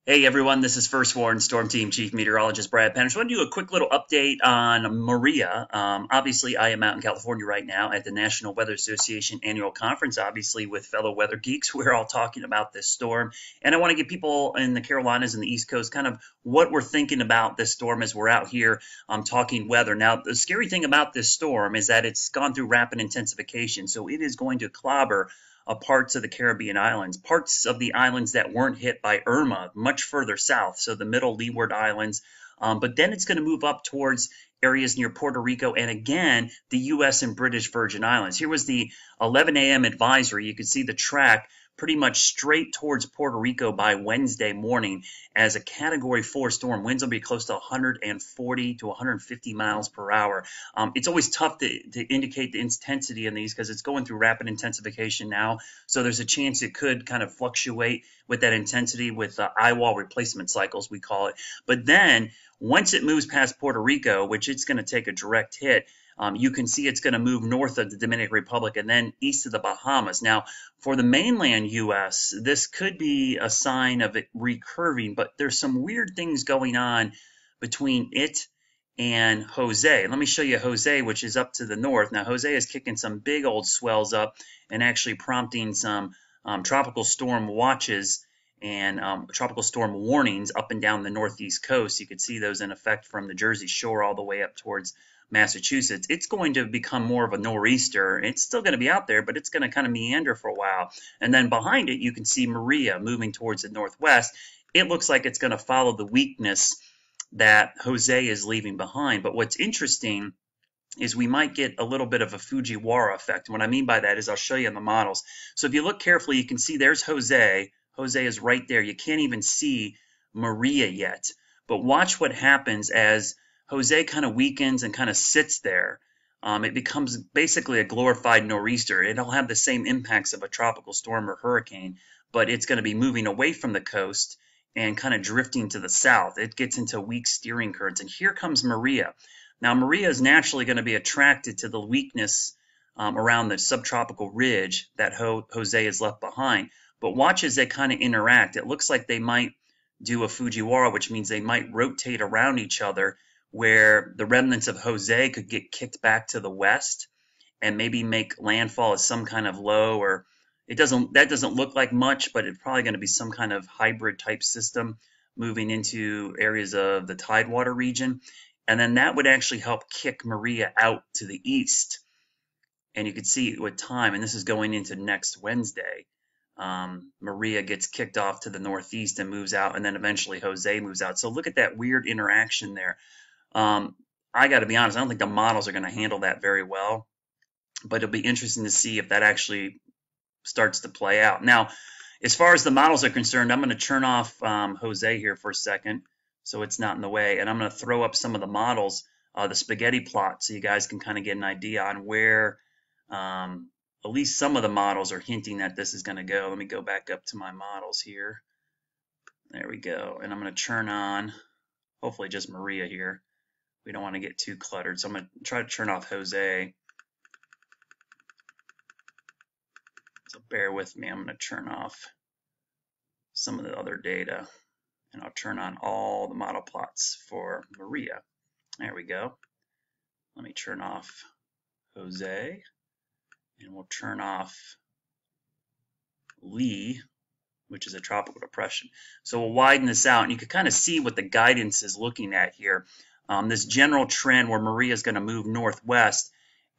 Hey everyone, this is First Warn Storm Team Chief Meteorologist Brad Penn. I just want to do a quick little update on Maria. Obviously, I am out in California right now at the National Weather Association annual conference, obviously with fellow weather geeks. We're all talking about this storm. And I want to give people in the Carolinas and the East Coast kind of what we're thinking about this storm as we're out here talking weather. Now, the scary thing about this storm is that it's gone through rapid intensification, so it is going to clobber parts of the Caribbean islands, parts of the islands that weren't hit by Irma, much further south, so the middle Leeward Islands. But then it's going to move up towards areas near Puerto Rico and again the U.S. and British Virgin Islands. Here was the 11 a.m. advisory. You could see the track pretty much straight towards Puerto Rico by Wednesday morning as a Category 4 storm. Winds will be close to 140 to 150 miles per hour. It's always tough to indicate the intensity in these because it's going through rapid intensification now. So there's a chance it could kind of fluctuate with that intensity with eye wall replacement cycles, we call it. But then once it moves past Puerto Rico, which it's going to take a direct hit, you can see it's going to move north of the Dominican Republic and then east of the Bahamas. Now, for the mainland U.S., this could be a sign of it recurving, but there's some weird things going on between it and Jose. Let me show you Jose, which is up to the north. Now, Jose is kicking some big old swells up and actually prompting some tropical storm watches and tropical storm warnings up and down the northeast coast. You could see those in effect from the Jersey Shore all the way up towards Massachusetts. It's going to become more of a nor'easter. It's still going to be out there, but it's going to kind of meander for a while. And then behind it, you can see Maria moving towards the northwest. It looks like it's going to follow the weakness that Jose is leaving behind. But what's interesting is we might get a little bit of a Fujiwara effect. And what I mean by that is I'll show you in the models. So if you look carefully, you can see there's Jose. Jose is right there. You can't even see Maria yet. But watch what happens as Jose kind of weakens and kind of sits there. It becomes basically a glorified nor'easter. It'll have the same impacts of a tropical storm or hurricane, but it's going to be moving away from the coast and kind of drifting to the south. It gets into weak steering currents. And here comes Maria. Now, Maria is naturally going to be attracted to the weakness around the subtropical ridge that Jose has left behind. But watch as they kind of interact. It looks like they might do a Fujiwara, which means they might rotate around each other, where the remnants of Jose could get kicked back to the west and maybe make landfall as some kind of low, or that doesn't look like much, but it's probably going to be some kind of hybrid type system moving into areas of the Tidewater region. And then that would actually help kick Maria out to the east. And you can see with time, and this is going into next Wednesday, Maria gets kicked off to the northeast and moves out, and then eventually Jose moves out. So look at that weird interaction there. I got to be honest, I don't think the models are going to handle that very well, but it'll be interesting to see if that actually starts to play out. Now, as far as the models are concerned, I'm going to turn off Jose here for a second so it's not in the way, and I'm going to throw up some of the models, the spaghetti plot, so you guys can kind of get an idea on where at least some of the models are hinting that this is going to go. Let me go back up to my models here. There we go. And I'm going to turn on, hopefully just Maria here. We don't want to get too cluttered. So I'm going to try to turn off Jose. So bear with me. I'm going to turn off some of the other data. And I'll turn on all the model plots for Maria. There we go. Let me turn off Jose. And we'll turn off Lee, which is a tropical depression. So we'll widen this out, and you can kind of see what the guidance is looking at here. This general trend where Maria is going to move northwest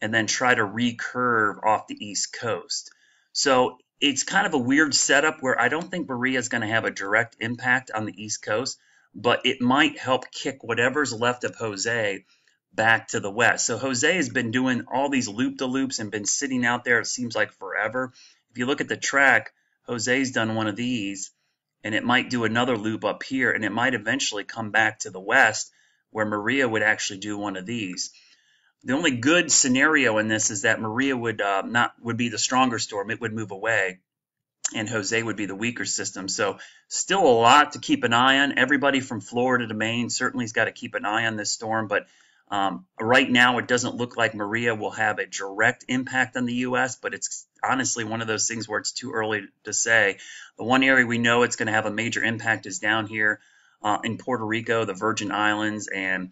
and then try to recurve off the east coast. So it's kind of a weird setup where I don't think Maria is going to have a direct impact on the east coast, but it might help kick whatever's left of Jose back to the west. So Jose has been doing all these loop-de-loops and been sitting out there, it seems like forever. If you look at the track, Jose's done one of these, and it might do another loop up here, and it might eventually come back to the west where Maria would actually do one of these. The only good scenario in this is that Maria would be the stronger storm. It would move away, and Jose would be the weaker system. So still a lot to keep an eye on. Everybody from Florida to Maine certainly has got to keep an eye on this storm, but Right now, it doesn't look like Maria will have a direct impact on the U.S., but it's honestly one of those things where it's too early to say. The one area we know it's going to have a major impact is down here in Puerto Rico, the Virgin Islands, and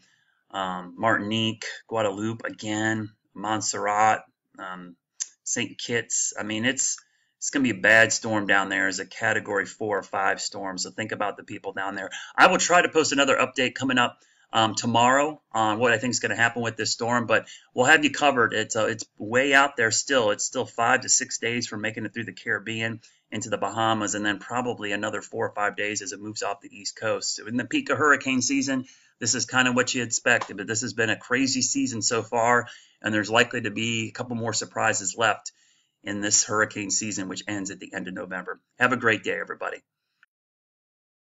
Martinique, Guadeloupe again, Montserrat, um, St. Kitts. I mean, it's going to be a bad storm down there as a Category 4 or 5 storm. So think about the people down there. I will try to post another update coming up tomorrow on what I think is going to happen with this storm, but we'll have you covered. It's way out there still. It's still 5 to 6 days from making it through the Caribbean into the Bahamas, and then probably another 4 or 5 days as it moves off the East Coast. In the peak of hurricane season, this is kind of what you expect, but this has been a crazy season so far, and there's likely to be a couple more surprises left in this hurricane season, which ends at the end of November. Have a great day, everybody.